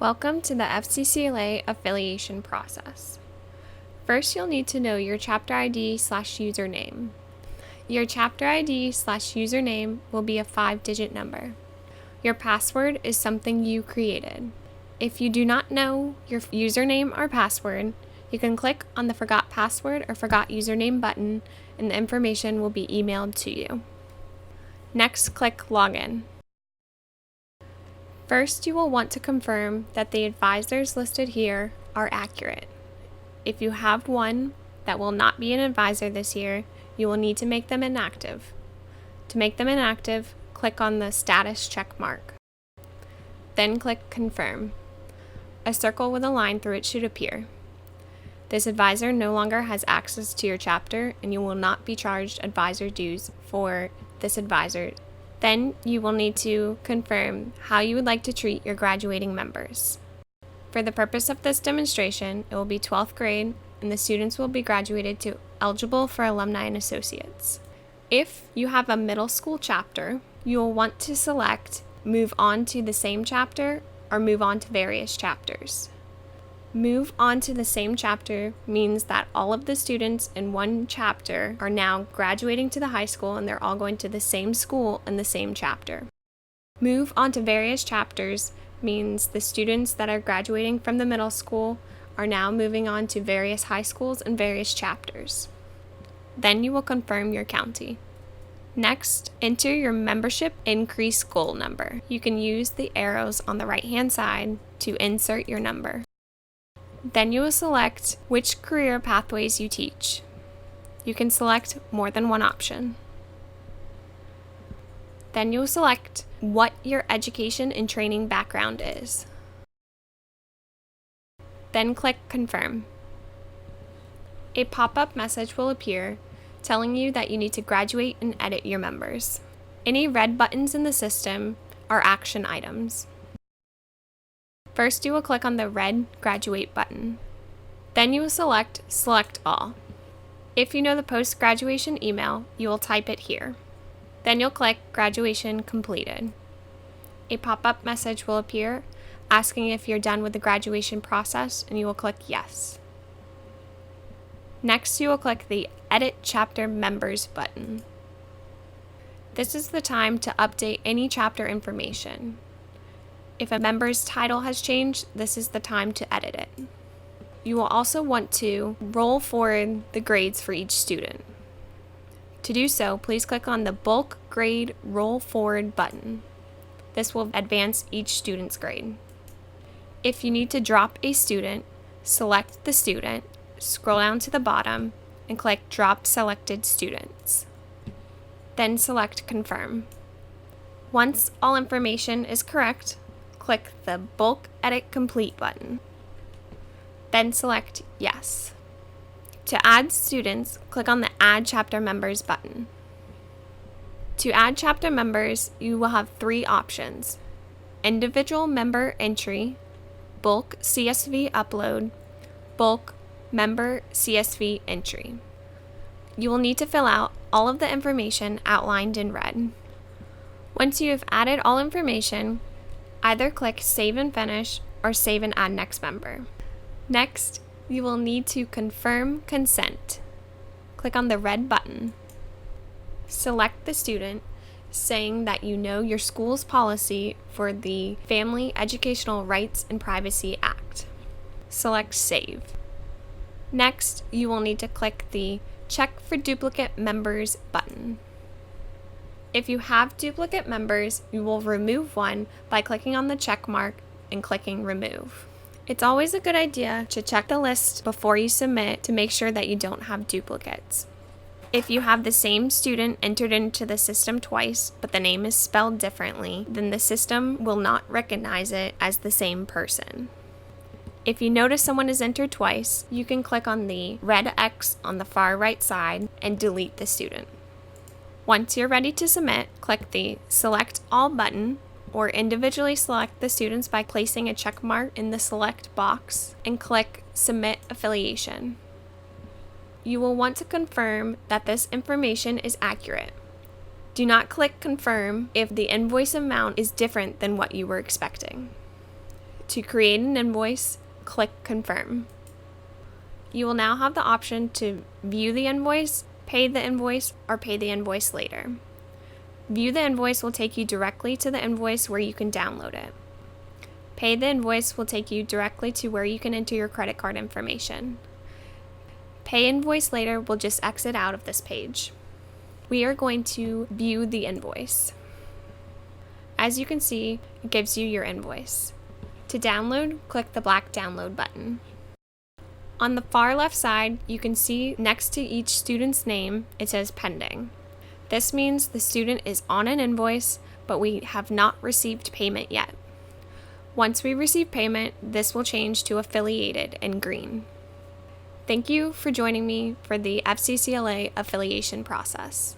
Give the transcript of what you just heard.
Welcome to the FCCLA affiliation process. First, you'll need to know your chapter ID/username. Your chapter ID/username will be a 5-digit number. Your password is something you created. If you do not know your username or password, you can click on the Forgot Password or Forgot Username button and the information will be emailed to you. Next, click Login. First, you will want to confirm that the advisors listed here are accurate. If you have one that will not be an advisor this year, you will need to make them inactive. To make them inactive, click on the status check mark. Then click Confirm. A circle with a line through it should appear. This advisor no longer has access to your chapter and you will not be charged advisor dues for this advisor. Then you will need to confirm how you would like to treat your graduating members. For the purpose of this demonstration, it will be 12th grade and the students will be graduated to eligible for alumni and associates. If you have a middle school chapter, you will want to select move on to the same chapter or move on to various chapters. Move on to the same chapter means that all of the students in one chapter are now graduating to the high school and they're all going to the same school in the same chapter. Move on to various chapters means the students that are graduating from the middle school are now moving on to various high schools and various chapters. Then you will confirm your county. Next, enter your membership increase goal number. You can use the arrows on the right-hand side to insert your number. Then you will select which career pathways you teach. You can select more than one option. Then you will select what your education and training background is. Then click Confirm. A pop-up message will appear telling you that you need to graduate and edit your members. Any red buttons in the system are action items. First, you will click on the red Graduate button. Then you will select All. If you know the post-graduation email, you will type it here. Then you'll click Graduation Completed. A pop-up message will appear asking if you're done with the graduation process, and you will click Yes. Next, you will click the Edit Chapter Members button. This is the time to update any chapter information. If a member's title has changed, this is the time to edit it. You will also want to roll forward the grades for each student. To do so, please click on the Bulk Grade Roll Forward button. This will advance each student's grade. If you need to drop a student, select the student, scroll down to the bottom, and click Drop Selected Students. Then select Confirm. Once all information is correct, click the Bulk Edit Complete button. Then select Yes. To add students, click on the Add Chapter Members button. To add chapter members, you will have 3 options: Individual Member Entry, Bulk CSV Upload, Bulk Member CSV Entry. You will need to fill out all of the information outlined in red. Once you have added all information, either click Save and Finish or Save and Add Next Member. Next, you will need to confirm consent. Click on the red button. Select the student, saying that you know your school's policy for the Family Educational Rights and Privacy Act. Select Save. Next, you will need to click the Check for Duplicate Members button. If you have duplicate members, you will remove one by clicking on the check mark and clicking Remove. It's always a good idea to check the list before you submit to make sure that you don't have duplicates. If you have the same student entered into the system twice, but the name is spelled differently, then the system will not recognize it as the same person. If you notice someone is entered twice, you can click on the red X on the far right side and delete the student. Once you're ready to submit, click the Select All button or individually select the students by placing a check mark in the select box and click Submit Affiliation. You will want to confirm that this information is accurate. Do not click Confirm if the invoice amount is different than what you were expecting. To create an invoice, click Confirm. You will now have the option to view the invoice, pay the invoice, or pay the invoice later. View the invoice will take you directly to the invoice where you can download it. Pay the invoice will take you directly to where you can enter your credit card information. Pay invoice later will just exit out of this page. We are going to view the invoice. As you can see, it gives you your invoice. To download, click the black download button. On the far left side, you can see next to each student's name, it says pending. This means the student is on an invoice, but we have not received payment yet. Once we receive payment, this will change to affiliated in green. Thank you for joining me for the FCCLA affiliation process.